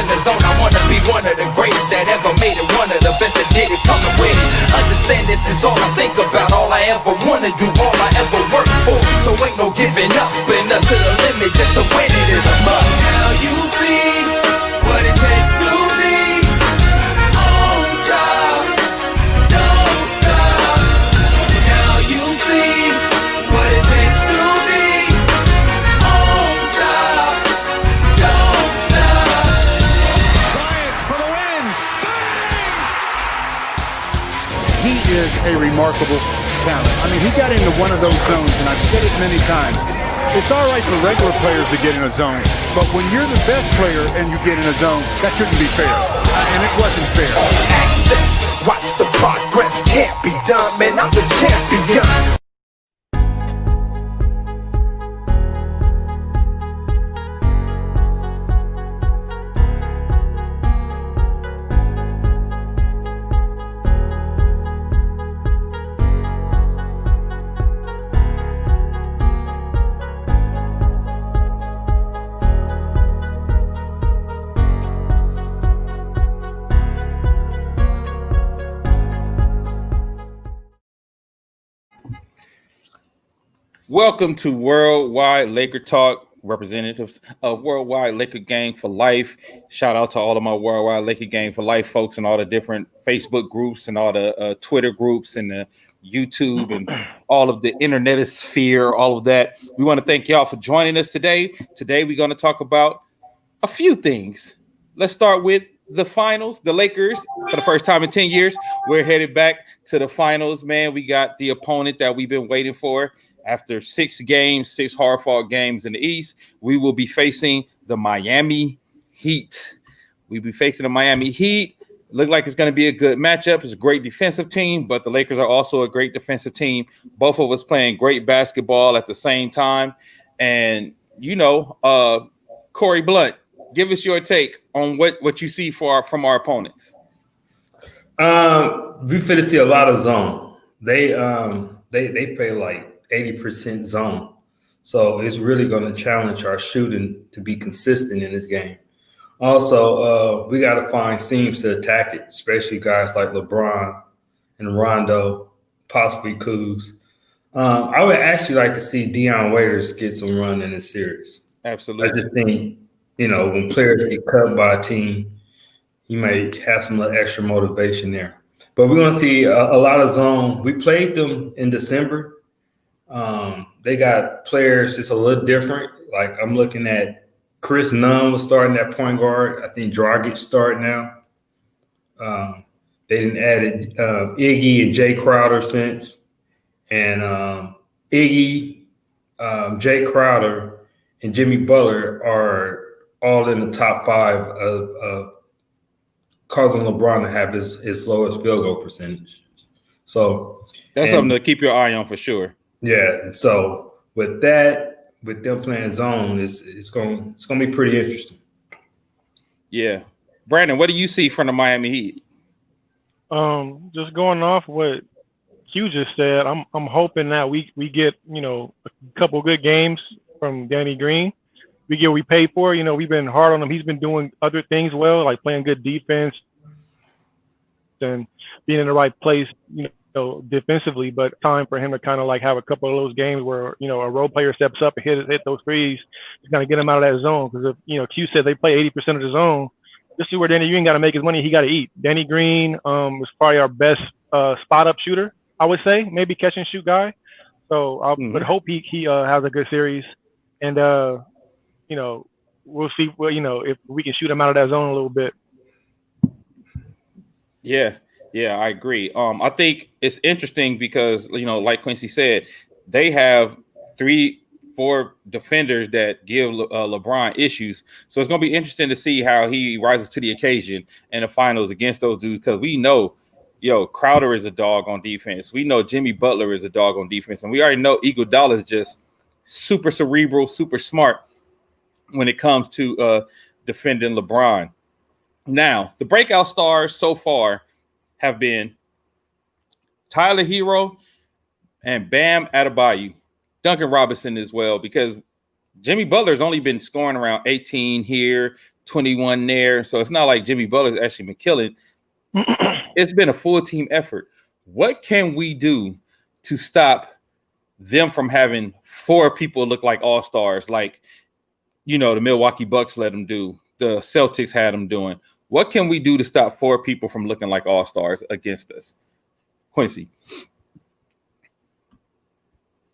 in the zone. I wanna be one of the greatest that ever made it, one of the best that did it, coming with it. Understand this is all I think about, all I ever wanna do, all I ever work for. So ain't no giving up, and us to the limit, just to win it is a must. Now you see what it takes to be on top, don't stop. Now you see what it takes to be on top, don't stop. Bryant for the win. He is a remarkable talent. I mean, he got into one of those zones, and I've said it many times. It's all right for regular players to get in a zone, but when you're the best player and you get in a zone, that shouldn't be fair. And it wasn't fair. Access, watch the progress, can't be done, man, I'm the champion. Welcome to Worldwide Laker Talk, representatives of Worldwide Laker Gang for Life. Shout out to all of my Worldwide Laker Gang for Life folks and all the different Facebook groups and all the Twitter groups and the YouTube and all of the internet sphere, all of that. We want to thank y'all for joining us today. Today, we're going to talk about a few things. Let's start with the finals. The Lakers, for the first time in 10 years, we're headed back to the finals, man. We got the opponent that we've been waiting for. After 6 games, 6 hard-fought games in the East, we will be facing the Miami Heat. We'll be facing the Miami Heat. Look like it's going to be a good matchup. It's a great defensive team, but the Lakers are also a great defensive team. Both of us playing great basketball at the same time. And, you know, Corey Blunt, give us your take on what you see from our opponents. We finna see a lot of zone. They play like 80% zone. So it's really going to challenge our shooting to be consistent in this game. Also, we got to find seams to attack it, especially guys like LeBron and Rondo, possibly Kuz. I would actually like to see Dion Waiters get some run in this series. Absolutely. I just think, you know, when players get cut by a team, you may have some extra motivation there. But we're going to see a lot of zone. We played them in December. They got players just a little different. Like I'm looking at Chris Nunn was starting at point guard. I think Dragic starting now. They didn't add Iggy and Jay Crowder since. And Iggy, Jay Crowder, and Jimmy Butler are all in the top 5 of causing LeBron to have his lowest field goal percentage. So that's something to keep your eye on for sure. Yeah, so with them playing zone, it's going to be pretty interesting. Yeah, Brandon, what do you see from the Miami Heat? Just going off what Q just said, I'm hoping that we get a couple good games from Danny Green. We get what we paid for. We've been hard on him. He's been doing other things well, like playing good defense and being in the right place. Defensively, but time for him to kind of like have a couple of those games where a role player steps up and hit those threes. He's gonna get him out of that zone because if Q said they play 80% of the zone. This is where Danny Green got to make his money. He got to eat. Danny Green is probably our best spot up shooter, I would say, maybe catch and shoot guy. So I would hope he has a good series, and we'll see. If we can shoot him out of that zone a little bit. Yeah, I agree. I think it's interesting because, like Quincy said, they have 3-4 defenders that give LeBron issues. So it's going to be interesting to see how he rises to the occasion in the finals against those dudes because we know, Crowder is a dog on defense. We know Jimmy Butler is a dog on defense. And we already know Iguodala is just super cerebral, super smart when it comes to defending LeBron. Now, the breakout stars so far have been Tyler Hero and Bam Adebayo, Duncan Robinson as well, because Jimmy Butler's only been scoring around 18 here, 21 there. So it's not like Jimmy Butler's actually been killing. It's been a full team effort. What can we do to stop them from having 4 people look like all-stars, like, the Milwaukee Bucks let them do, the Celtics had them doing? What can we do to stop 4 people from looking like all-stars against us? Quincy.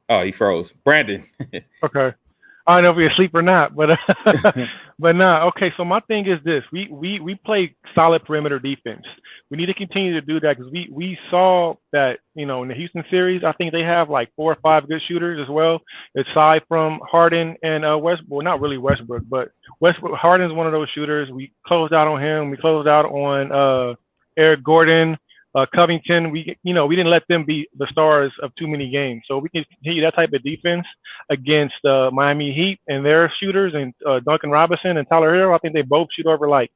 Oh, he froze. Brandon. Okay. I don't know if you're asleep or not, but but nah. Okay, so my thing is this: we play solid perimeter defense. We need to continue to do that because we saw that in the Houston series. I think they have like 4 or 5 good shooters as well, aside from Harden and Westbrook. Well, not really Westbrook, but Westbrook. Harden's one of those shooters. We closed out on him. We closed out on Eric Gordon. Covington, we didn't let them be the stars of too many games. So we can continue that type of defense against Miami Heat and their shooters and Duncan Robinson and Tyler Hero. I think they both shoot over like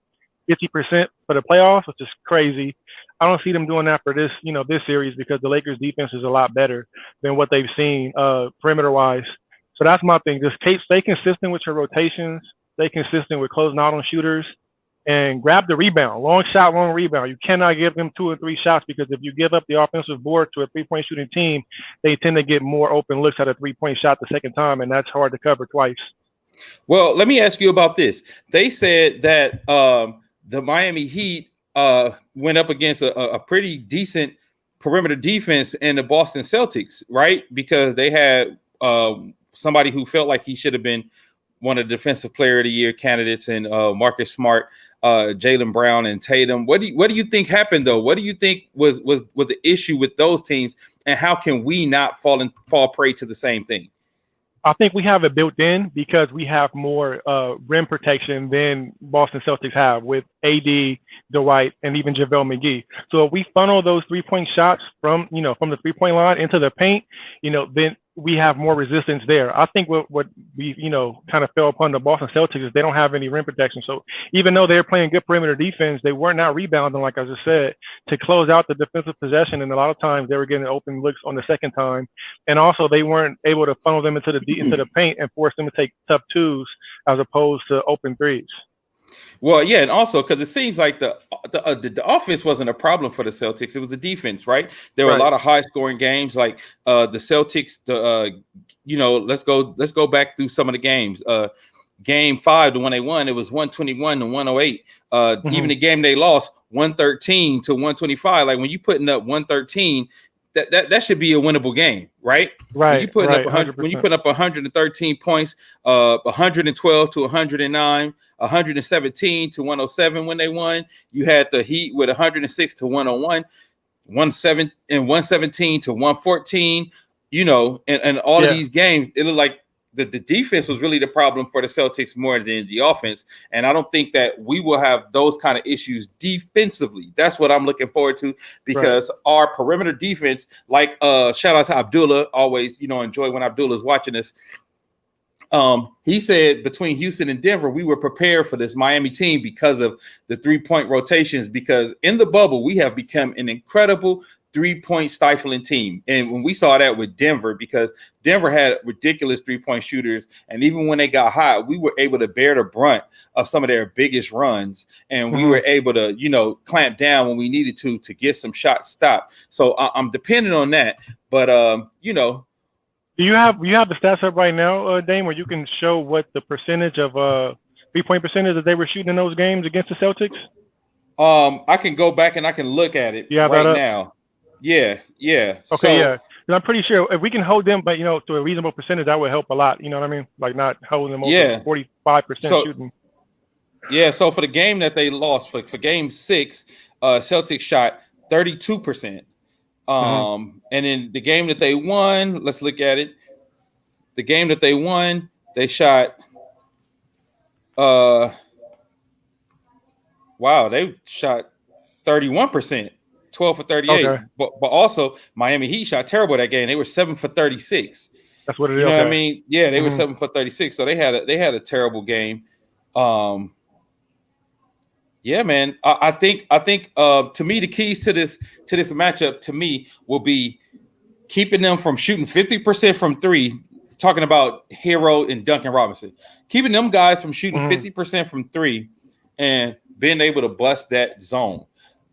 50% for the playoffs, which is crazy. I don't see them doing that for this, this series because the Lakers defense is a lot better than what they've seen perimeter wise. So that's my thing. Just stay consistent with your rotations, stay consistent with closing out on shooters, and grab the rebound. Long shot, long rebound. You cannot give them 2 or 3 shots because if you give up the offensive board to a 3-point shooting team, they tend to get more open looks at a 3-point shot the second time, and that's hard to cover twice. Well, let me ask you about this. They said that the Miami Heat went up against a pretty decent perimeter defense in the Boston Celtics, right? Because they had somebody who felt like he should have been one of the Defensive Player of the Year candidates in Marcus Smart, Jaylen Brown, and Tatum. What do you think happened though? What do you think was the issue with those teams, and how can we not fall prey to the same thing? I think we have it built in because we have more rim protection than Boston Celtics have with AD, Dwight, and even JaVale McGee. So if we funnel those 3-point shots from the 3-point line into the paint, then we have more resistance there. I think what we, kind of fell upon the Boston Celtics is they don't have any rim protection. So even though they're playing good perimeter defense, they weren't out rebounding, like I just said, to close out the defensive possession. And a lot of times they were getting open looks on the second time. And also they weren't able to funnel them into the paint and force them to take tough 2s as opposed to open 3s. Well, yeah, and also because it seems like the offense wasn't a problem for the Celtics; it was the defense, right? There were a lot of high-scoring games, like the Celtics. Let's go back through some of the games. Game 5, the one they won, it was 121 to 108. Even the game they lost, 113 to 125. Like when you putting up 113. That should be a winnable game, right? Right. When you put up 113 points, 112 to 109, 117 to 107 when they won. You had the Heat with 106 to 101, 117 to 114. And all of these games, it looked like the defense was really the problem for the Celtics more than the offense. And I don't think that we will have those kind of issues defensively. That's what I'm looking forward to because our perimeter defense, like shout out to Abdullah, always, enjoy when Abdullah is watching this. He said between Houston and Denver, we were prepared for this Miami team because of the 3-point rotations, because in the bubble, we have become an incredible 3-point stifling team. And when we saw that with Denver, because Denver had ridiculous 3-point shooters, and even when they got hot, we were able to bear the brunt of some of their biggest runs, and we were able to, clamp down when we needed to get some shots stopped. So I'm dependent on that. But do you have the stats up right now, Dame, where you can show what the percentage of 3-point percentage that they were shooting in those games against the Celtics? I can go back and I can look at it now. Yeah. Okay, yeah. I'm pretty sure if we can hold them, but to a reasonable percentage, that would help a lot. You know what I mean? Like not holding them over 45% shooting. Yeah. So for the game that they lost, for game 6, Celtics shot 32%. And in the game that they won, let's look at it. The game that they won, they shot. They shot 31%. 12 for 38, okay. But also Miami Heat shot terrible that game. They were 7 for 36. That's what it is. You know what I mean? Yeah, they were 7 for 36. So they had a terrible game. Yeah, man. I think to me the keys to this matchup to me will be keeping them from shooting 50% from 3. Talking about Hero and Duncan Robinson, keeping them guys from shooting 50% from 3. and being able to bust that zone.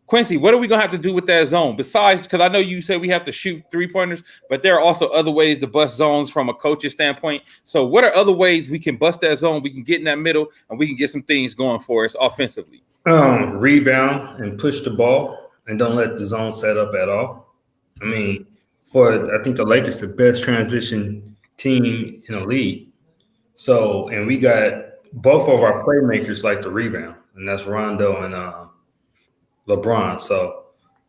Quincy, what are we gonna have to do with that zone? Besides, because I know you said we have to shoot 3-pointers, but there are also other ways to bust zones from a coach's standpoint. So, what are other ways we can bust that zone? We can get in that middle, and we can get some things going for us offensively. Rebound and push the ball, and don't let the zone set up at all. I mean, I think the Lakers the best transition team in the league. So, and we got both of our playmakers like the rebound, and that's Rondo and LeBron. So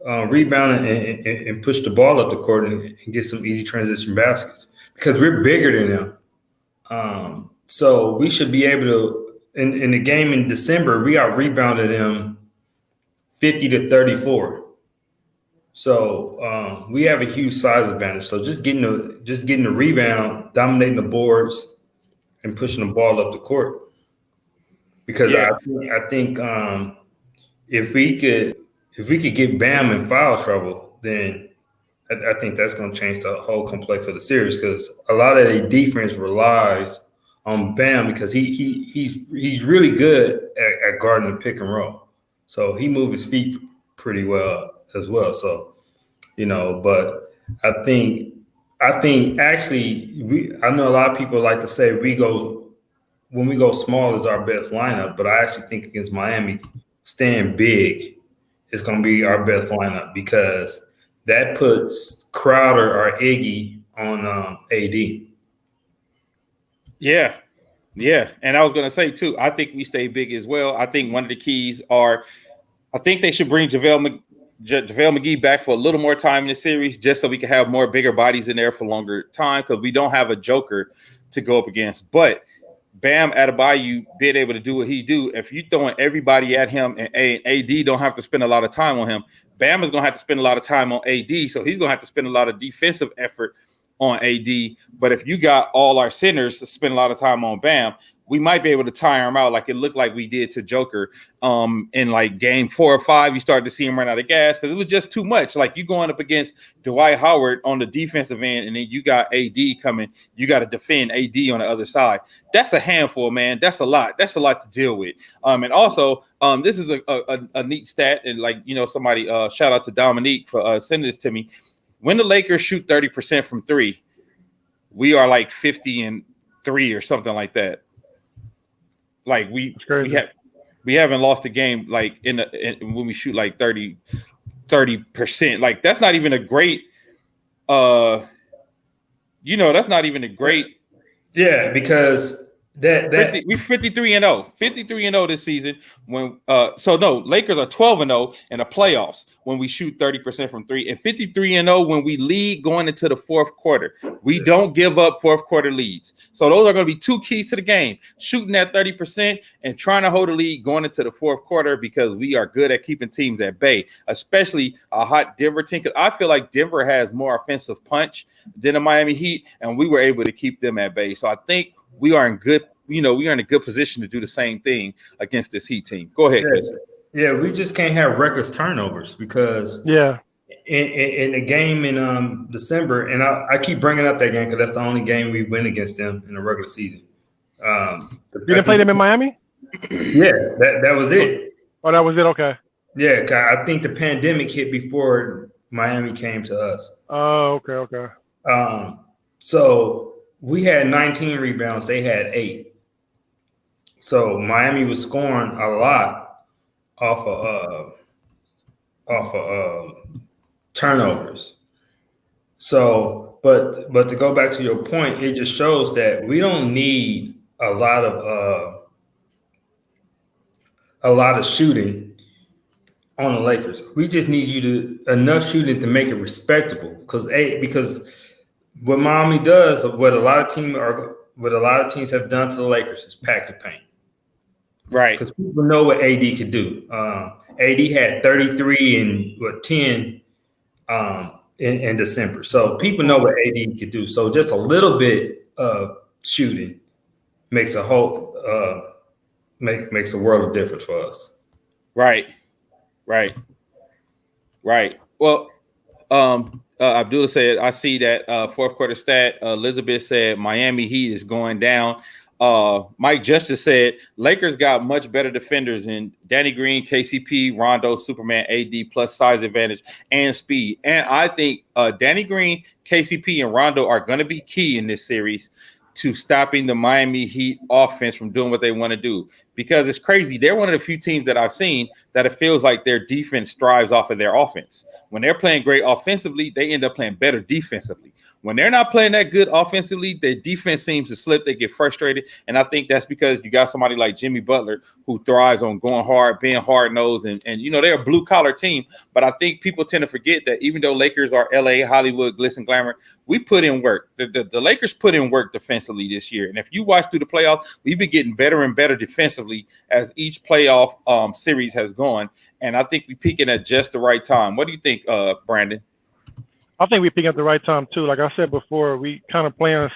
rebound and push the ball up the court and get some easy transition baskets because we're bigger than them. So we should be able to, in the game in December, we out rebounded them 50-34. So we have a huge size advantage. So just getting the rebound, dominating the boards, and pushing the ball up the court. Because I think if we could get Bam in foul trouble, then I think that's going to change the whole complex of the series. Because a lot of the defense relies on Bam because he's really good at guarding the pick and roll. So he moves his feet pretty well as well. So, but I think actually I know a lot of people like to say when we go small is our best lineup, but I actually think against Miami, staying big is going to be our best lineup because that puts Crowder or Iggy on AD. Yeah. And I was going to say, too, I think we stay big as well. I think one of the keys I think they should bring JaVale McGee back for a little more time in the series just so we can have more bigger bodies in there for longer time because we don't have a joker to go up against. But Bam Adebayo being able to do what he do, if you throwing everybody at him and AD don't have to spend a lot of time on him, Bam is going to have to spend a lot of time on AD, so he's going to have to spend a lot of defensive effort on AD. But if you got all our centers to spend a lot of time on Bam, we might be able to tire him out like it looked like we did to Joker in like game 4 or 5. You started to see him run out of gas because it was just too much. Like you going up against Dwight Howard on the defensive end, and then you got AD coming. You got to defend AD on the other side. That's a handful, man. That's a lot. That's a lot to deal with. And also, this is a neat stat. And like, somebody shout out to Dominique for sending this to me. When the Lakers shoot 30% from 3, we are like 50-3 or something like that. Like we haven't lost a game like when we shoot like 30%. Like that's not even a great that's not even a great because we're 53-0. 53-0 this season when Lakers are 12-0 in the playoffs when we shoot 30% from 3 and 53-0 when we lead going into the fourth quarter. We don't give up fourth quarter leads. So those are going to be two keys to the game: shooting at 30% and trying to hold a lead going into the fourth quarter because we are good at keeping teams at bay, especially a hot Denver team. Because I feel like Denver has more offensive punch than the Miami Heat, and we were able to keep them at bay. So I think we are in a good position to do the same thing against this Heat team. Go ahead, Chris. Yeah, we just can't have reckless turnovers because in the game in December, and I keep bringing up that game because that's the only game we win against them in the regular season. You didn't play them in Miami? Yeah, that was it. Oh, that was it? Okay. Yeah, I think the pandemic hit before Miami came to us. Oh, okay. So we had 19 rebounds. They had 8. So Miami was scoring a lot off of turnovers. So, but to go back to your point, it just shows that we don't need a lot of shooting on the Lakers. We just need enough shooting to make it respectable. Because what Miami does, what a lot of teams have done to the Lakers is pack the paint. Right. Because people know what AD could do. AD had 33 and 10 in December. So people know what AD could do. So just a little bit of shooting makes a whole makes a world of difference for us. Right. Well, Abdullah said, I see that fourth quarter stat. Elizabeth said Miami Heat is going down. Mike Justice said Lakers got much better defenders in Danny Green, KCP, Rondo, Superman, AD plus size advantage and speed. And I think Danny Green, KCP, and Rondo are going to be key in this series to stopping the Miami Heat offense from doing what they want to do. Because it's crazy. They're one of the few teams that I've seen that it feels like their defense strives off of their offense. When they're playing great offensively, they end up playing better defensively. When they're not playing that good offensively, their defense seems to slip. They get frustrated. And I think that's because you got somebody like Jimmy Butler who thrives on going hard, being hard-nosed. And they're a blue-collar team. But I think people tend to forget that even though Lakers are L.A., Hollywood, glitz and glamour, we put in work. The Lakers put in work defensively this year. And if you watch through the playoffs, we've been getting better and better defensively as each playoff series has gone. And I think we're peaking at just the right time. What do you think, Brandon? I think we pick up the right time too. Like I said before, we kind of playing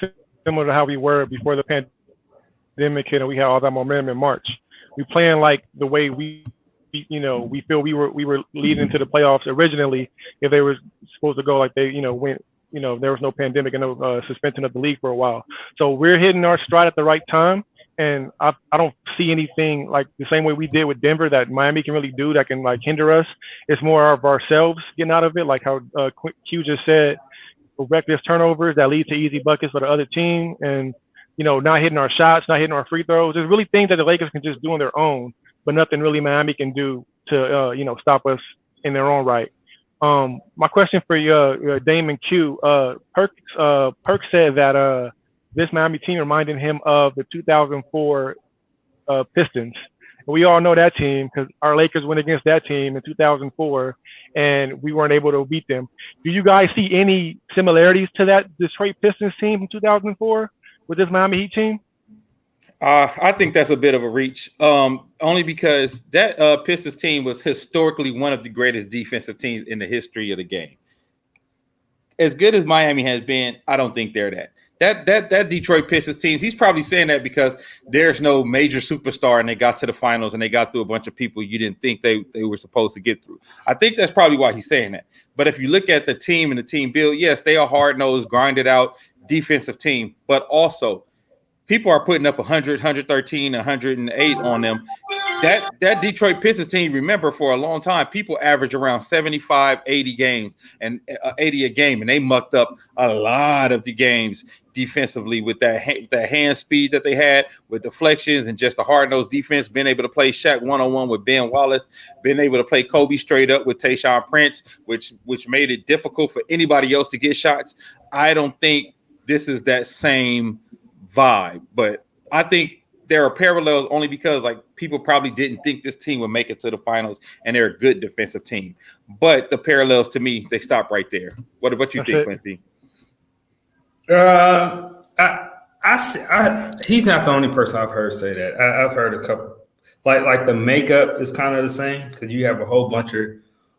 similar to how we were before the pandemic hit, and we had all that momentum in March. We playing like the way we feel we were leading into the playoffs originally. If they were supposed to go like they, went, there was no pandemic and no suspension of the league for a while. So we're hitting our stride at the right time. And I don't see anything like the same way we did with Denver that Miami can really do that can like hinder us. It's more of ourselves getting out of it, like how Q just said, reckless turnovers that lead to easy buckets for the other team, and not hitting our shots, not hitting our free throws. There's really things that the Lakers can just do on their own, but nothing really Miami can do to stop us in their own right. My question for you, Damon Q, Perk said that this Miami team reminded him of the 2004 Pistons. And we all know that team because our Lakers went against that team in 2004, and we weren't able to beat them. Do you guys see any similarities to that Detroit Pistons team in 2004 with this Miami Heat team? I think that's a bit of a reach, only because that Pistons team was historically one of the greatest defensive teams in the history of the game. As good as Miami has been, I don't think they're that. That Detroit Pistons team, he's probably saying that because there's no major superstar and they got to the finals and they got through a bunch of people you didn't think they were supposed to get through. I think that's probably why he's saying that. But if you look at the team and the team build, yes, they are hard-nosed, grinded out defensive team, but also people are putting up 100, 113, 108 on them. That Detroit Pistons team, remember, for a long time, people average around 75, 80 games and 80 a game, and they mucked up a lot of the games defensively with that hand speed that they had, with deflections and just the hard-nosed defense, being able to play Shaq one-on-one with Ben Wallace, being able to play Kobe straight up with Tayshaun Prince, which made it difficult for anybody else to get shots. I don't think this is that same vibe, but I think there are parallels only because like people probably didn't think this team would make it to the finals, and they're a good defensive team. But the parallels to me, they stop right there. What you think, Quincy? He's not the only person I've heard say that. I've heard a couple. Like the makeup is kind of the same because you have a whole bunch of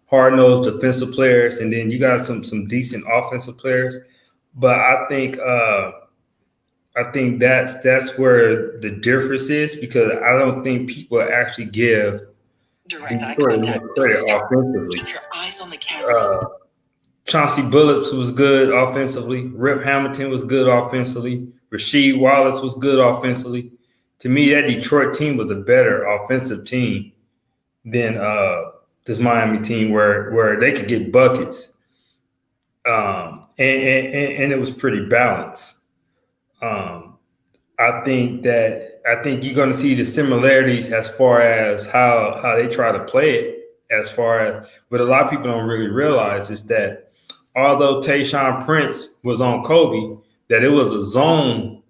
hard-nosed defensive players, and then you got some decent offensive players. But I think that's where the difference is, because I don't think people actually give Detroit enough credit offensively. Keep your eyes on the camera. Chauncey Billups was good offensively. Rip Hamilton was good offensively. Rasheed Wallace was good offensively. To me, that Detroit team was a better offensive team than this Miami team, where they could get buckets, and it was pretty balanced. I think you're going to see the similarities as far as how they try to play it. As far as what a lot of people don't really realize is that although Tayshaun Prince was on Kobe, that it was a zone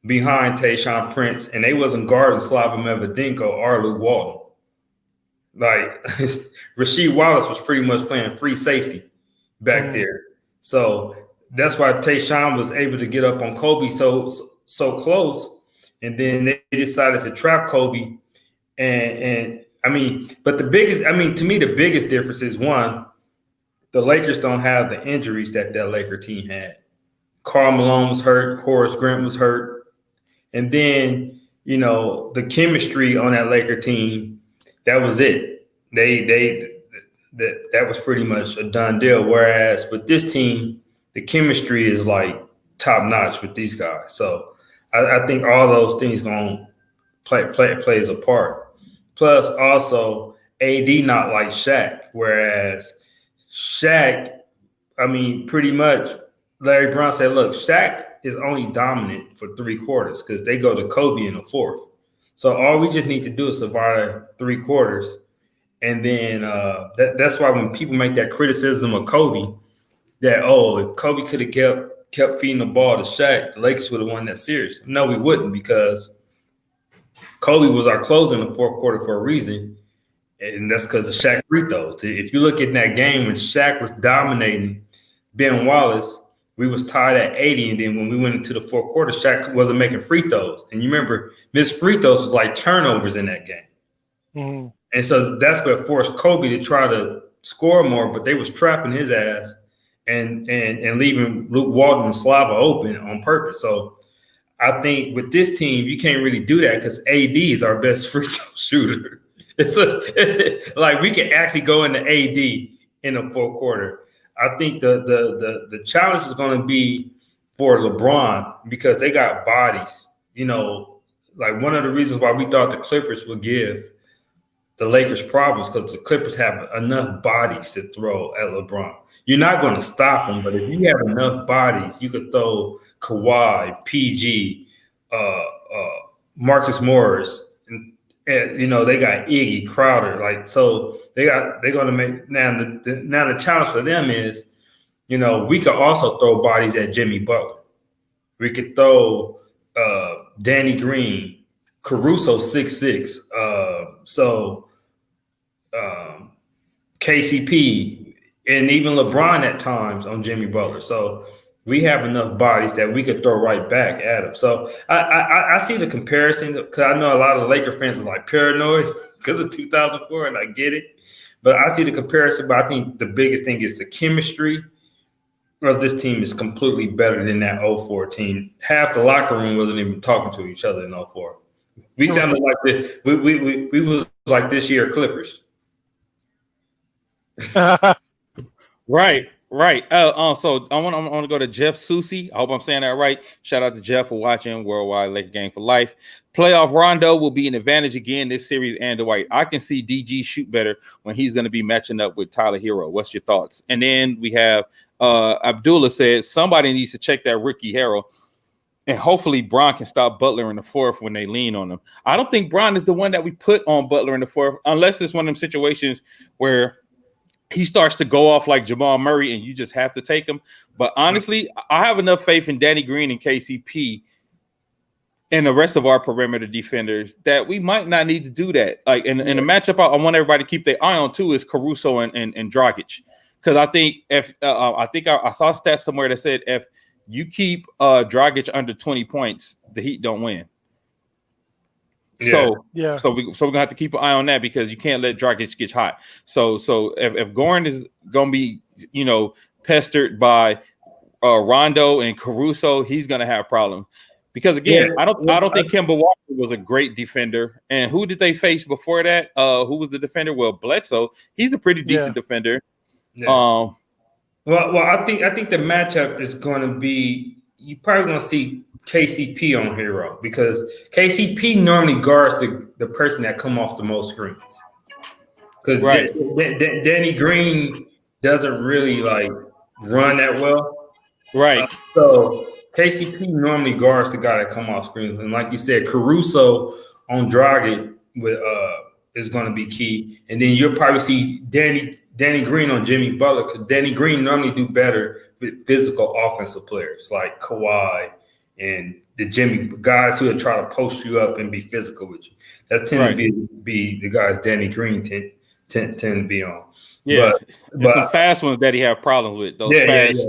behind Tayshaun Prince, and they wasn't guarding Slava Medvedenko or Luke Walton. Like Rasheed Wallace was pretty much playing free safety back there. So that's why Tayshaun was able to get up on Kobe so close, and then they decided to trap Kobe. And I mean, but to me, the biggest difference is, one, the Lakers don't have the injuries that Laker team had. Karl Malone was hurt, Horace Grant was hurt, and then the chemistry on that Laker team, that was it. That was pretty much a done deal. Whereas with this team, the chemistry is like top notch with these guys. So I think all those things gonna plays a part. Plus, also AD not like Shaq, whereas Shaq, I mean, pretty much Larry Brown said, look, Shaq is only dominant for 3 quarters because they go to Kobe in the 4th. So all we just need to do is survive 3 quarters. And then that's why when people make that criticism of Kobe, that, if Kobe could have kept feeding the ball to Shaq, the Lakers would have won that series. No, we wouldn't, because Kobe was our closer in the 4th quarter for a reason, and that's because of Shaq free throws. If you look at that game when Shaq was dominating Ben Wallace, we was tied at 80, and then when we went into the 4th quarter, Shaq wasn't making free throws. And you remember, missed free throws was like turnovers in that game. Mm-hmm. And so that's what forced Kobe to try to score more, but they was trapping his ass and leaving Luke Walton and Slava open on purpose. So I think with this team, you can't really do that because AD is our best free throw shooter. Like we can actually go into AD in the 4th quarter. I think the challenge is going to be for LeBron because they got bodies. You know, like one of the reasons why we thought the Clippers would give the Lakers problems because the Clippers have enough bodies to throw at LeBron. You're not going to stop them, but if you have enough bodies, you could throw Kawhi, PG, Marcus Morris, and you know they got Iggy, Crowder. Like so, they're going to make now. The challenge for them is, you know, we could also throw bodies at Jimmy Butler. We could throw Danny Green, Caruso 6'6". KCP, and even LeBron at times on Jimmy Butler. So we have enough bodies that we could throw right back at him. So I see the comparison because I know a lot of the Laker fans are like paranoid because of 2004, and I get it. But I see the comparison, but I think the biggest thing is the chemistry of this team is completely better than that 04 team. Half the locker room wasn't even talking to each other in 04. We sounded like this. We was like this year Clippers. Right. So I want to go to Jeff Susi. I hope I'm saying that right. Shout out to Jeff for watching Worldwide Laker Game for Life. Playoff Rondo will be an advantage again this series and Dwight. I can see DG shoot better when he's going to be matching up with Tyler Hero. What's your thoughts? And then we have Abdullah said somebody needs to check that Ricky Harrell. And hopefully Bron can stop Butler in the 4th when they lean on him. I don't think Bron is the one that we put on Butler in the 4th, unless it's one of them situations where he starts to go off like Jamal Murray and you just have to take him. But honestly, I have enough faith in Danny Green and KCP and the rest of our perimeter defenders that we might not need to do that. Like in the matchup, I want everybody to keep their eye on too is Caruso and Dragic. Because I think if I saw stats somewhere that said if you keep Dragic under 20 points, the Heat don't win. So we're gonna have to keep an eye on that because you can't let Dragic get hot. So if Goran is gonna be, you know, pestered by Rondo and Caruso, he's gonna have problems. Because again, I don't think Kemba Walker was a great defender. And who did they face before that? Who was the defender? Well, Bledsoe. He's a pretty decent defender. Yeah. Well, I think the matchup is going to be you're probably going to see KCP on Hero because KCP normally guards the person that come off the most screens. Because Danny Green doesn't really like run that well. Right. So KCP normally guards the guy that come off screens. And like you said, Caruso on Dragic is going to be key. And then you'll probably see Danny Green on Jimmy Butler because Danny Green normally do better with physical offensive players like Kawhi and the Jimmy guys who would try to post you up and be physical with you. That tend to be the guys Danny Green tend to be on. Yeah, but the fast ones that he have problems with. Those fast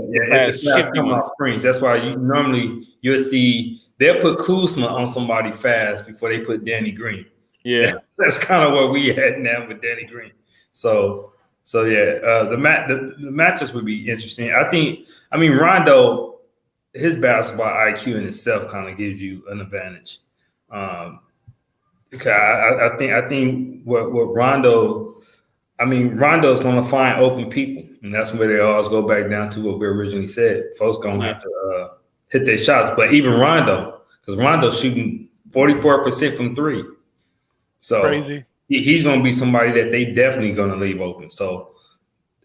shifty ones. Screens. That's why you'll see they'll put Kuzma on somebody fast before they put Danny Green. Yeah, that's kind of what we had now with Danny Green. So the matches would be interesting. I mean Rondo, his basketball IQ in itself kind of gives you an advantage. Because I think what Rondo. I mean, Rondo's going to find open people, and that's where they always go back down to what we originally said. Folks going to have to hit their shots. But even Rondo, because Rondo's shooting 44% from three. So Crazy. He's going to be somebody that they definitely going to leave open. So,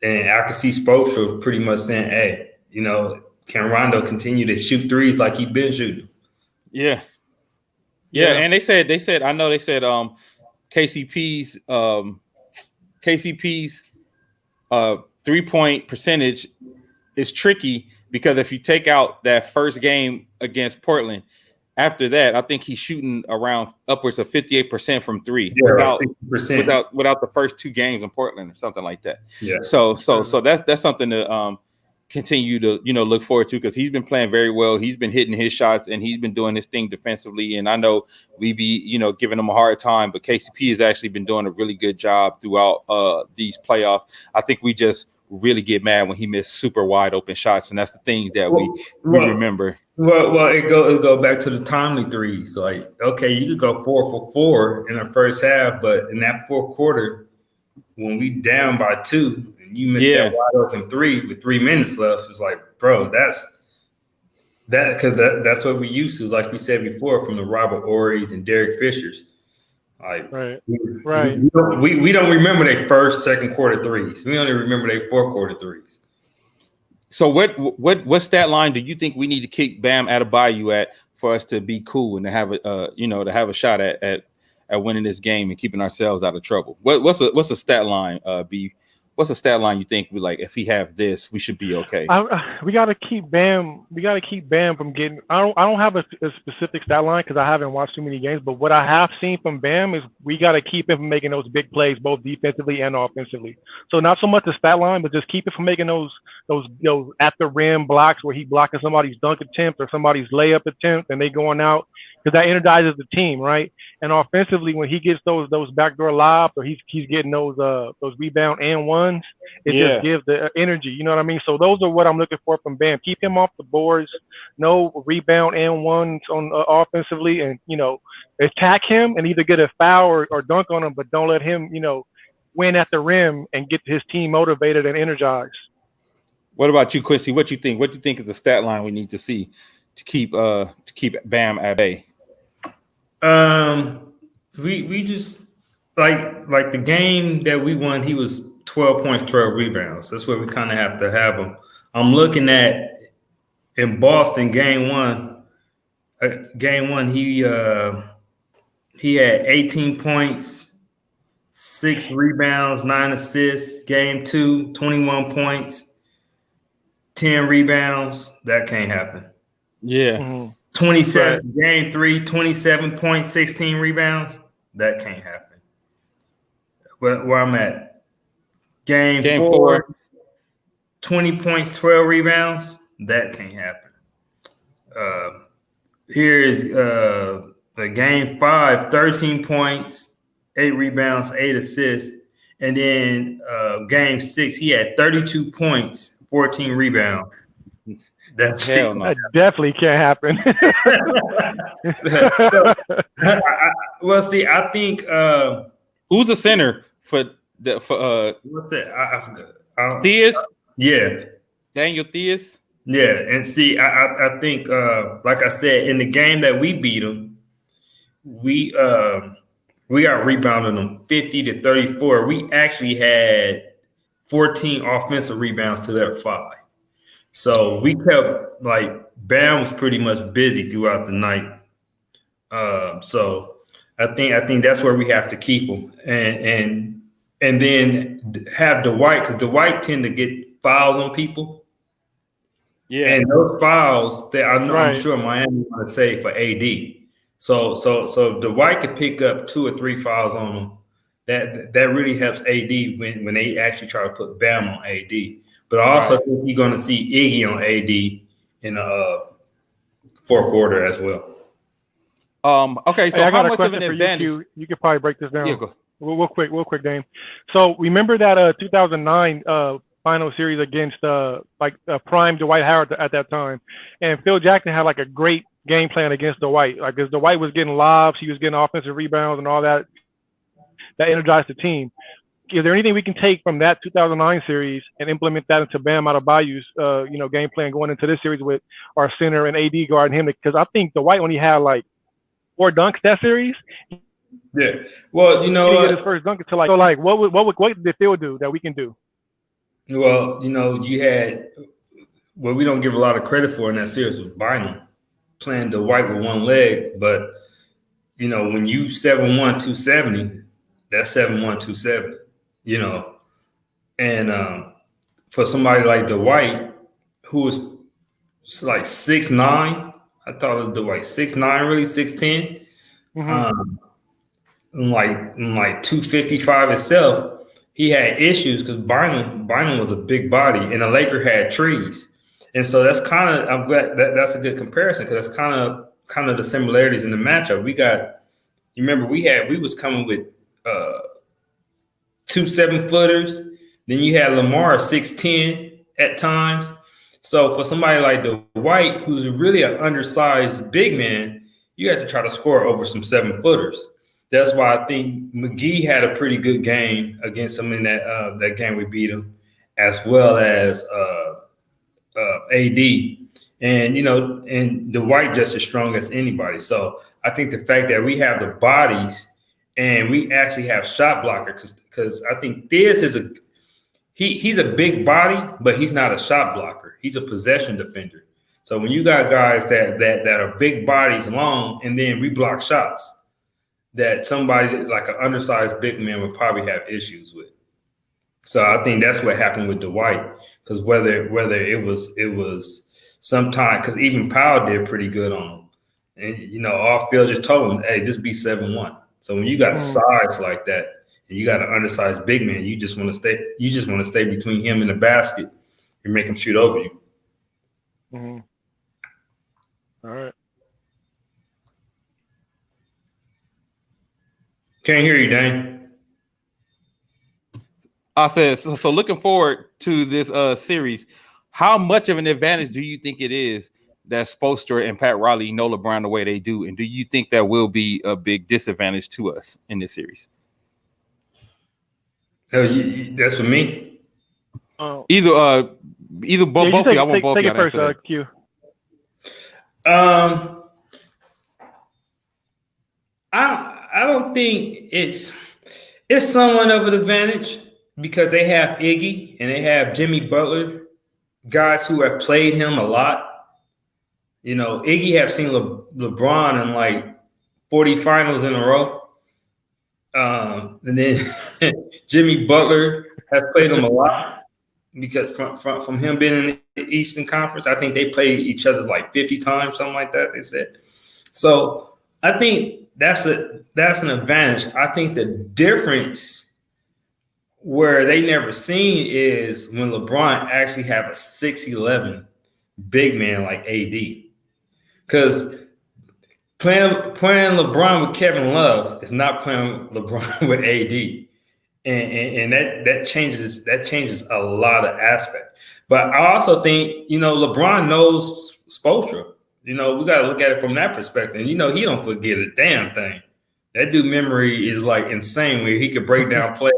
and I can see Spoelstra pretty much saying, hey, can Rondo continue to shoot threes like he's been shooting? Yeah. And they said KCP's 3-point percentage is tricky because if you take out that first game against Portland, after that, I think he's shooting around upwards of 58% from three without the first two games in Portland or something like that. Yeah. So that's something to continue to look forward to because he's been playing very well. He's been hitting his shots and he's been doing his thing defensively. And I know we be giving him a hard time, but KCP has actually been doing a really good job throughout these playoffs. I think we just really get mad when he missed super wide open shots, and that's the things that we remember. Well, it go back to the timely threes. Like, okay, you could go 4 for 4 in the first half, but in that fourth quarter, when we down by 2 and you miss that wide open 3 with 3 minutes left, it's like, bro, that's what we used to, like we said before, from the Robert Ory's and Derek Fishers. Like, right. We don't remember their first, second quarter threes. We only remember their fourth quarter threes. So what stat line do you think we need to kick Bam Adebayo at for us to be cool and to have a shot at winning this game and keeping ourselves out of trouble? What's a stat line, B? What's a stat line you think like if he have this, we should be okay? We got to keep Bam. We got to keep Bam from getting. I don't have a specific stat line because I haven't watched too many games. But what I have seen from Bam is we got to keep him from making those big plays, both defensively and offensively. So not so much the stat line, but just keep it from making those at the rim blocks where he blocking somebody's dunk attempt or somebody's layup attempt and they going out, because that energizes the team, right? And offensively, when he gets those backdoor lobs or he's getting those rebound and ones, it just gives the energy. You know what I mean? So those are what I'm looking for from Bam. Keep him off the boards, no rebound and ones on offensively, and attack him and either get a foul or dunk on him, but don't let him win at the rim and get his team motivated and energized. What about you, Quincy? What you think? What do you think is the stat line we need to see to keep Bam at bay? We just like the game that we won, he was 12 points, 12 rebounds. That's where we kind of have to have him. I'm looking at in Boston game one, he had 18 points, 6 rebounds, 9 assists. Game 2, 21 points, 10 rebounds. That can't happen. Yeah. Mm-hmm. 27, game 3, 27 points, 16 rebounds. That can't happen. Where I'm at. Game 4, 20 points, 12 rebounds. That can't happen. Here is the game 5, 13 points, 8 rebounds, 8 assists. And then game 6, he had 32 points, 14 rebounds. That definitely can't happen. Well, see, I think who's the center for what's that? I forgot. Theus? Yeah. Daniel Theus? Yeah, and see, I think like I said, in the game that we beat them, we got rebounded them 50 to 34. We actually had 14 offensive rebounds to their 5. So we kept Bam was pretty much busy throughout the night. So I think that's where we have to keep him and then have Dwight, because Dwight tend to get fouls on people. Yeah, and those fouls that I'm sure Miami want to save for AD. So if Dwight could pick up 2 or 3 fouls on them, that really helps AD when they actually try to put Bam on AD. But I also think you're going to see Iggy on AD in the fourth quarter as well. Okay, so how much of an advantage? You could probably break this down. Yeah, go. Real quick, Dame. So remember that 2009 final series against prime Dwight Howard at that time, and Phil Jackson had a great game plan against Dwight. Because Dwight was getting lobs, he was getting offensive rebounds and all that. That energized the team. is there anything we can take from that 2009 series and implement that into Bam Adebayo's, game plan going into this series with our center and AD guarding him? Because I think Dwight only had like 4 dunks that series. Yeah. Well, He didn't get his first dunk until like what did Phil do that we can do? Well, you had what we don't give a lot of credit for in that series was Bynum playing Dwight with one leg, but when you 7'1", 270, that's 7'1", 270. And for somebody like Dwight, who was like 6'9", I thought it was Dwight 6'9", really 6'10", like 255 itself. He had issues because Bynum was a big body, and the Laker had trees, and so that's kind of, I'm glad that's a good comparison because that's kind of the similarities in the matchup. You remember we was coming with 2 7-footers. Then you had Lamar 6'10" at times. So for somebody like Dwight, who's really an undersized big man, you have to try to score over some 7-footers. That's why I think McGee had a pretty good game against him in that game we beat him, as well as AD. And and Dwight just as strong as anybody. So I think the fact that we have the bodies and we actually have shot blocker, because I think Thiz is he's a big body, but he's not a shot blocker. He's a possession defender. So when you got guys that are big bodies long, and then we block shots, that somebody like an undersized big man would probably have issues with. So I think that's what happened with Dwight, because whether it was sometime, because even Powell did pretty good on him, and off field just told him, hey, just be 7'1". So when you got size like that, and you got an undersized big man, you just want to stay between him and the basket and make him shoot over you. All right. Can't hear you, Dane. I said, so looking forward to this series, how much of an advantage do you think it is that Spoelstra and Pat Riley know LeBron the way they do? And do you think that will be a big disadvantage to us in this series? That's for me. Either both of you. I want both of you to answer that. Q. I don't think it's somewhat of an advantage because they have Iggy and they have Jimmy Butler, guys who have played him a lot. Iggy have seen LeBron in like 40 finals in a row. And then Jimmy Butler has played him a lot because from him being in the Eastern Conference, I think they played each other like 50 times, something like that, they said. So I think that's an advantage. I think the difference where they never seen is when LeBron actually have a 6'11" big man like AD. Because playing LeBron with Kevin Love is not playing LeBron with AD. And that changes a lot of aspects. But I also think, LeBron knows Spoelstra. We got to look at it from that perspective. And, he don't forget a damn thing. That dude memory is like insane where he could break down plays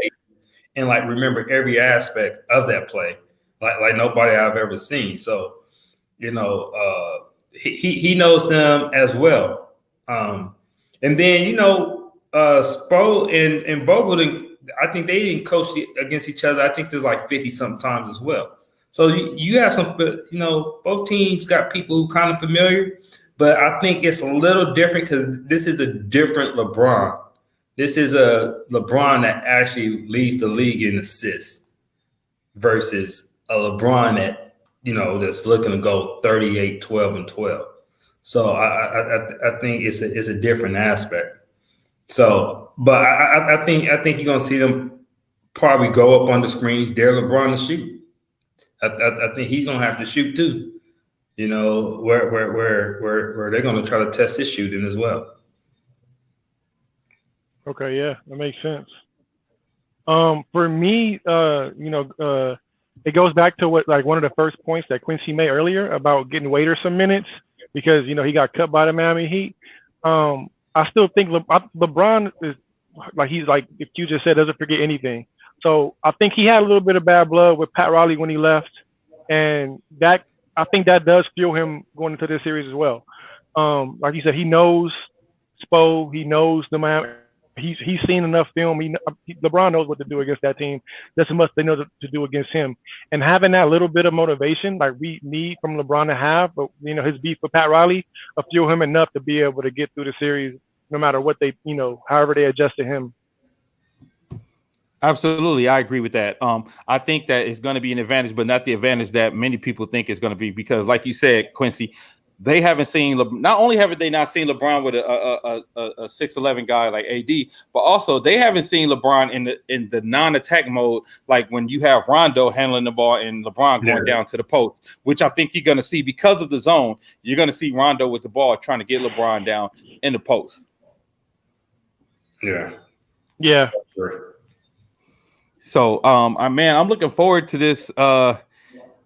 and like remember every aspect of that play like nobody I've ever seen. So, he knows them as well. And then, Spo and Vogel, I think they didn't coach against each other. I think there's like 50-something times as well. So you have some, both teams got people who kind of familiar, but I think it's a little different because this is a different LeBron. This is a LeBron that actually leads the league in assists versus a LeBron that, that's looking to go 38, 12, and 12. So I think it's a different aspect. So, but I think you're gonna see them probably go up on the screens, dare LeBron to shoot. I think he's gonna have to shoot too. Where they're gonna try to test his shooting as well. Okay, yeah, that makes sense. For me, it goes back to what like one of the first points that Quincy made earlier about getting Waiter some minutes because he got cut by the Miami Heat. I still think LeBron is like he's like if you just said doesn't forget anything. So I think he had a little bit of bad blood with Pat Riley when he left, and that I think that does fuel him going into this series as well. Like you said, he knows Spo, he knows the man. He's seen enough film. LeBron knows what to do against that team. Just as much they know to do against him. And having that little bit of motivation, like we need from LeBron to have, but his beef with Pat Riley, will fuel him enough to be able to get through the series, no matter what they, however they adjust to him. Absolutely, I agree with that. I think that it's going to be an advantage, but not the advantage that many people think it's going to be, because, like you said, Quincy, they haven't seen. Not only have they not seen LeBron with a 6'11" guy like AD, but also they haven't seen LeBron in the non-attack mode, like when you have Rondo handling the ball and LeBron going down to the post, which I think you're going to see because of the zone. You're going to see Rondo with the ball trying to get LeBron down in the post. Yeah. Sure. So, I'm looking forward to this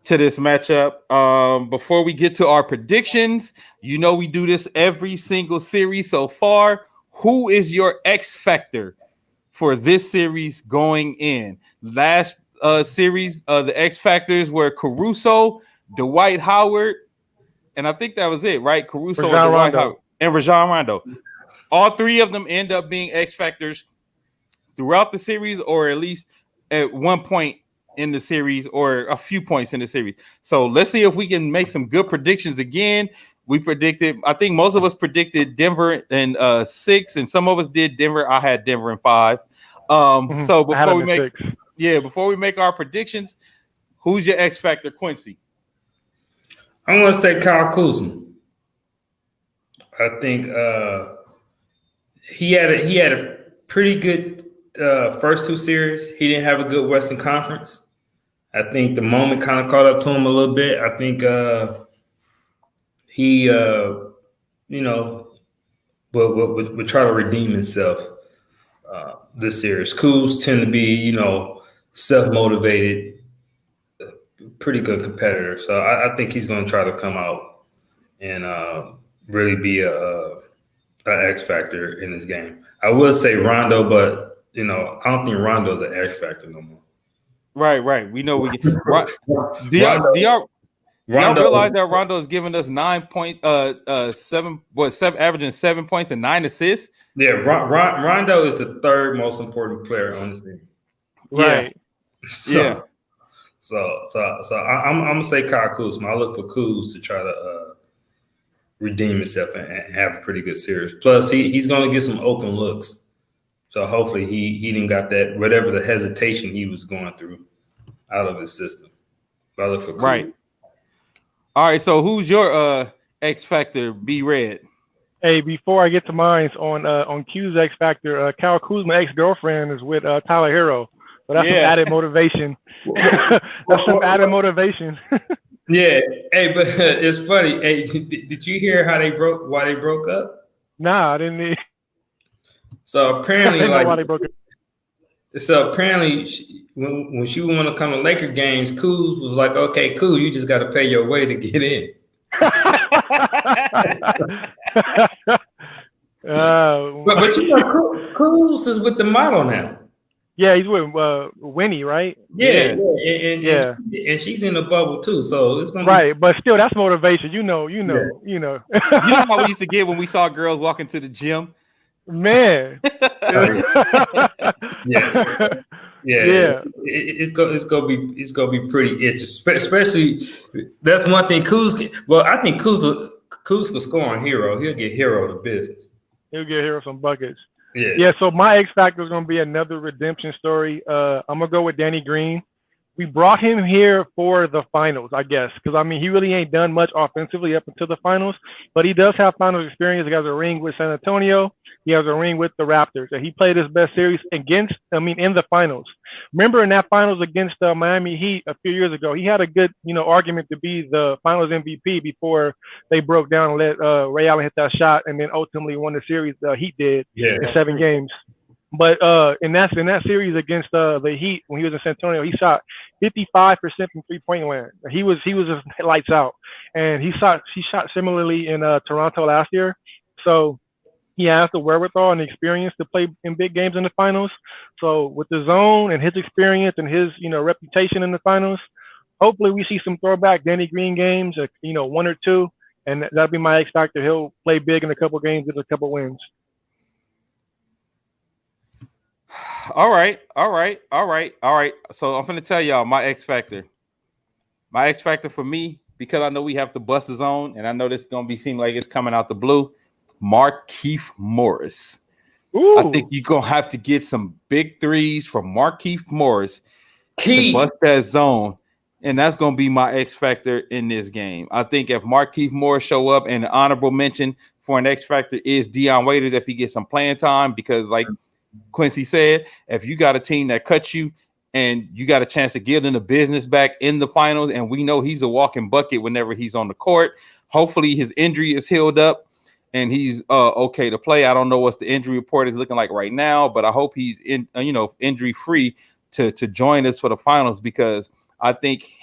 matchup. Before we get to our predictions, we do this every single series so far. Who is your X factor for this series going in? Last series, the X factors were Caruso, Dwight Howard, and I think that was it, right? Caruso, and Dwight Howard, and Rajon Rondo. All three of them end up being X factors throughout the series, or at least at one point in the series, or a few points in the series. So let's see if we can make some good predictions again. I think most of us predicted Denver in 6, and some of us did Denver. I had Denver in 5. So before we make our predictions, who's your X factor, Quincy? I'm going to say Kyle Kuzma. I think he had a pretty good first 2 series. He didn't have a good Western Conference. I think the moment kind of caught up to him a little bit. I think he, would try to redeem himself this series. Kuz tend to be, self-motivated, pretty good competitor. So I think he's going to try to come out and really be a X factor in this game. I will say Rondo, but I don't think Rondo's an X factor no more. Right. We know we get. Do y'all realize that Rondo is giving us 9 point, averaging 7 points and 9 assists? Yeah, Rondo is the third most important player on this team. Right. Yeah. So I'm gonna say Kyle Kuzma. I look for Kuz to try to redeem himself and have a pretty good series. Plus, he's gonna get some open looks. So hopefully he didn't got that, whatever the hesitation he was going through, out of his system. I look for Kuz. Right. All right. So who's your X factor? B Red. Hey, before I get to mine, on Q's X factor, Kyle Kuzma's ex-girlfriend is with Tyler Hero. So that's some added motivation. That's some added motivation. Yeah. Hey, but it's funny. Hey, did you hear why they broke up? Nah, I didn't. So apparently, why they broke up. So apparently, when she want to come to Laker games, Kuz was like, "Okay, cool, you just got to pay your way to get in." But Kuz is with the model now. Yeah, he's with Winnie, right? Yeah. And she's in the bubble too, so it's gonna be but still, that's motivation. You know. You know how we used to get when we saw girls walking to the gym. Man. Yeah. It's gonna be pretty interesting. Especially that's one thing. I think Kuz can score on Hero. He'll get Hero the business. He'll get Hero some buckets. Yeah. So my X factor is gonna be another redemption story. I'm gonna go with Danny Green. We brought him here for the finals, I guess, because he really ain't done much offensively up until the finals, but he does have finals experience. He has a ring with San Antonio. He has a ring with the Raptors, and he played his best series in the finals. Remember in that finals against Miami Heat a few years ago, he had a good, argument to be the finals MVP before they broke down and let Ray Allen hit that shot, and then ultimately won the series. Heat did in 7 games. But in that series against the Heat, when he was in San Antonio, he shot 55% from 3-point land. He was just lights out, and he shot similarly in Toronto last year. So he has the wherewithal and the experience to play in big games in the finals. So with the zone and his experience and his, reputation in the finals, hopefully we see some throwback Danny Green games, one or two, and that'll be my X factor. He'll play big in a couple games with a couple wins. All right. So I'm going to tell y'all my X factor. My X factor for me, because I know we have to bust the zone, and I know this is going to seem like it's coming out the blue, Markieff Morris. Ooh. I think you're going to have to get some big threes from Markieff Morris to bust that zone, and that's going to be my X factor in this game. I think if Markieff Morris show up, and the honorable mention for an X factor is Dion Waiters if he gets some playing time, because like Quincy said, if you got a team that cuts you and you got a chance to give them the business back in the finals, and we know he's a walking bucket whenever he's on the court, hopefully his injury is healed up and he's okay to play. I don't know what the injury report is looking like right now, but I hope he's injury free to join us for the finals, because I think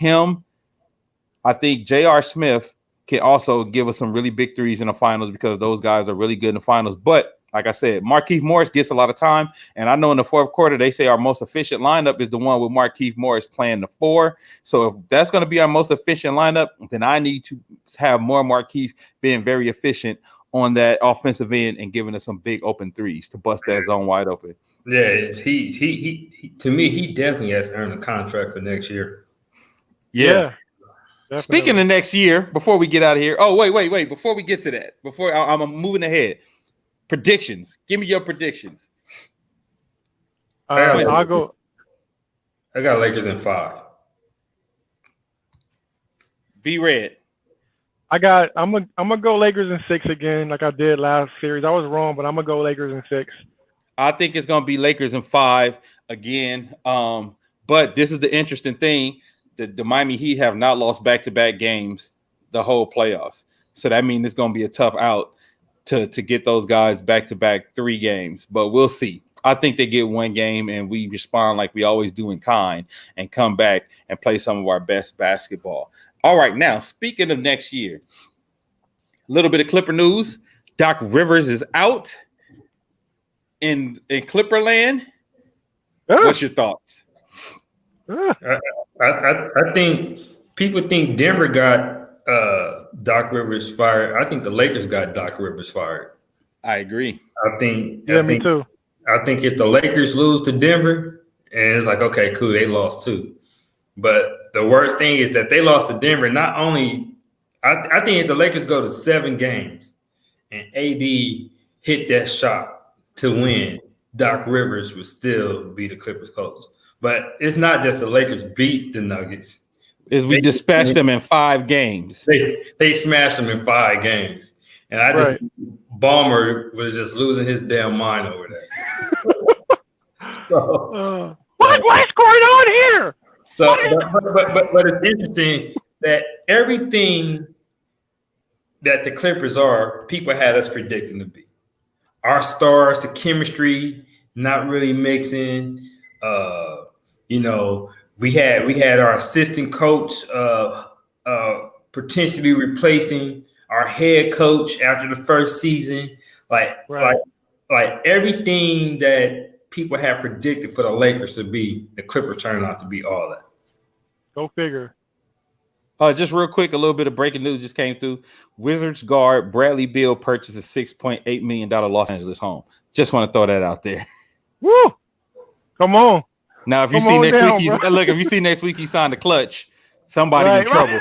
J.R. Smith can also give us some really big threes in the finals, because those guys are really good in the finals. But like I said, Markieff Morris gets a lot of time, and I know in the fourth quarter they say our most efficient lineup is the one with Markieff Morris playing the 4. So if that's going to be our most efficient lineup, then I need to have more Markieff being very efficient on that offensive end and giving us some big open threes to bust that zone wide open. Yeah, he to me, he definitely has earned a contract for next year. Yeah. Speaking of next year, before we get out of here, wait. Before we get to that, I'm moving ahead. Predictions. Give me your predictions. I'll go. I got Lakers in 5. Be red. I'm gonna go Lakers in 6 again, like I did last series. I was wrong, but I'm gonna go Lakers in 6. I think it's gonna be Lakers in 5 again. But this is the interesting thing: the Miami Heat have not lost back-to-back games the whole playoffs. So that means it's gonna be a tough out to get those guys back-to-back 3 games. But we'll see. I think they get 1 game and we respond like we always do in kind and come back and play some of our best basketball. All right, now, speaking of next year, a little bit of Clipper news. Doc Rivers is out in Clipperland. What's your thoughts? I think people think Denver got Doc Rivers fired. I think the Lakers got Doc Rivers fired. I agree. Me too. I think if the Lakers lose to Denver, and it's like, okay, cool, they lost too. But the worst thing is that they lost to Denver. Not only, I think if the Lakers go to 7 games and AD hit that shot to win, Doc Rivers would still be the Clippers coach. But it's not just the Lakers beat the Nuggets. We dispatched them in 5 games. They smashed them in 5 games. And I just, Ballmer was just losing his damn mind over that. What is going on here? So, but it's interesting that everything that the Clippers are, people had us predicting to be. Our stars, the chemistry, not really mixing. We had our assistant coach potentially replacing our head coach after the first season. Like everything that people have predicted for the Lakers to be, the Clippers turned out to be all that. Go figure. Just real quick, a little bit of breaking news just came through. Wizards guard Bradley Beal purchased a $6.8 million Los Angeles home. Just want to throw that out there. Woo! Come on. Now, if you see next week he signed a clutch, somebody in trouble.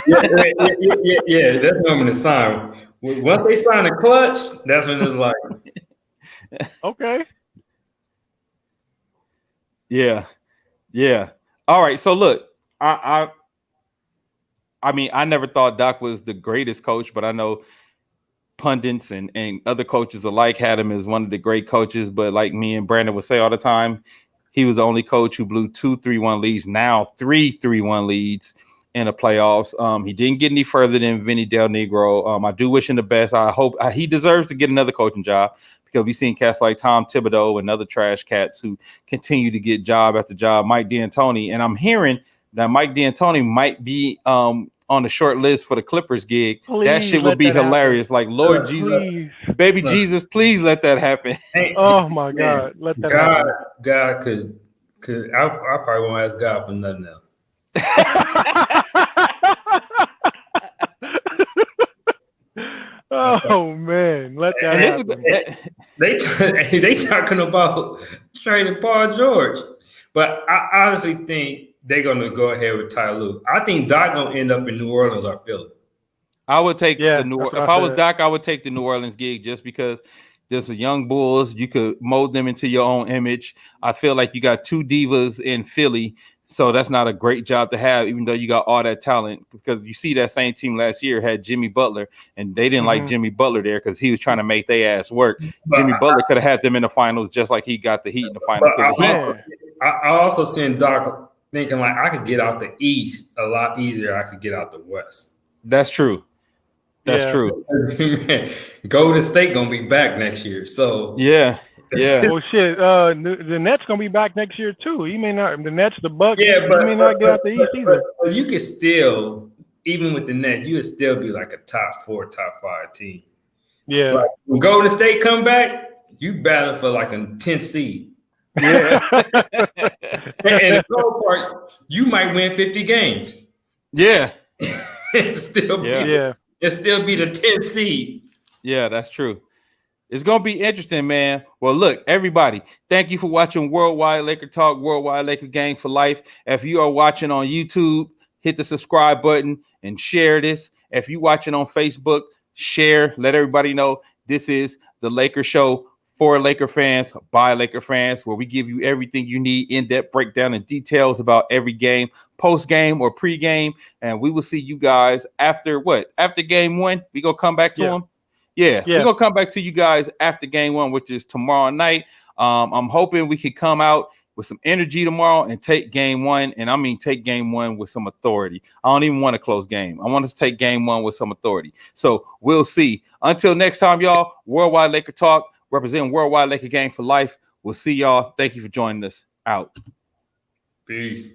Yeah, that's when I'm going to sign. Once they sign a clutch, that's when it's like. Okay. Yeah. All right. So look, I mean, I never thought Doc was the greatest coach, but I know pundits and other coaches alike had him as one of the great coaches. But like me and Brandon would say all the time, he was the only coach who blew 2 3-1 leads, now 3 3-1 leads in the playoffs. He didn't get any further than Vinny Del Negro. I do wish him the best. I hope he deserves to get another coaching job, because we've seen cats like Tom Thibodeau and other trash cats who continue to get job after job. Mike D'Antoni, and I'm hearing that Mike D'Antoni might be on on the short list for the Clippers gig. Please that shit would let be that happen. hilarious. Like, Lord Jesus, Please. baby Jesus, please let that happen. Hey, Oh my God, let that happen. God could I probably won't ask God for nothing else. Oh man, let that And this happen. is They talking about trading Paul George, but I honestly think they're gonna go ahead with Ty Lue. I think Doc gonna end up in New Orleans or Philly. I would take Yeah, the New. that's If what I I was said. Doc, I would take the New Orleans gig just because there's a young Bulls. You could mold them into your own image. I feel like you got two divas in Philly, so that's not a great job to have, even though you got all that talent. Because you see that same team last year had Jimmy Butler, and they didn't like Jimmy Butler there because he was trying to make their ass work. Jimmy Butler could have had them in the finals just like he got the Heat in the finals. I also seen Doc thinking like I could get out the East a lot easier. I could get out the West. That's true. That's true. Golden State gonna be back next year, so yeah. Well, shit. The Nets gonna be back next year too. He may not. The Nets, the Bucks. yeah, he may not get out the East either. But you could still, even with the Nets, you would still be like a top 4, top 5 team. Yeah. Like, when Golden State come back, you battle for like a 10th seed. Yeah. And the cool part, you might win 50 games. Yeah. And still be the 10th seed. Yeah, that's true. It's gonna be interesting, man. Well, look, everybody, thank you for watching Worldwide Laker Talk, Worldwide Laker Gang for Life. If you are watching on YouTube, hit the subscribe button and share this. If you're watching on Facebook, share, let everybody know this is the Laker Show for Laker fans, by Laker fans, where we give you everything you need, in-depth breakdown and details about every game, post-game or pre-game. And we will see you guys after what? After game 1, we gonna come back to them. Yeah, we're gonna come back to you guys after game 1, which is tomorrow night. I'm hoping we can come out with some energy tomorrow and take game 1. And I mean, take game 1 with some authority. I don't even want a close game. I want us to take game 1 with some authority. So we'll see. Until next time, y'all, Worldwide Laker Talk, representing Worldwide Laker Gang for Life. We'll see y'all. Thank you for joining us. Out. Peace.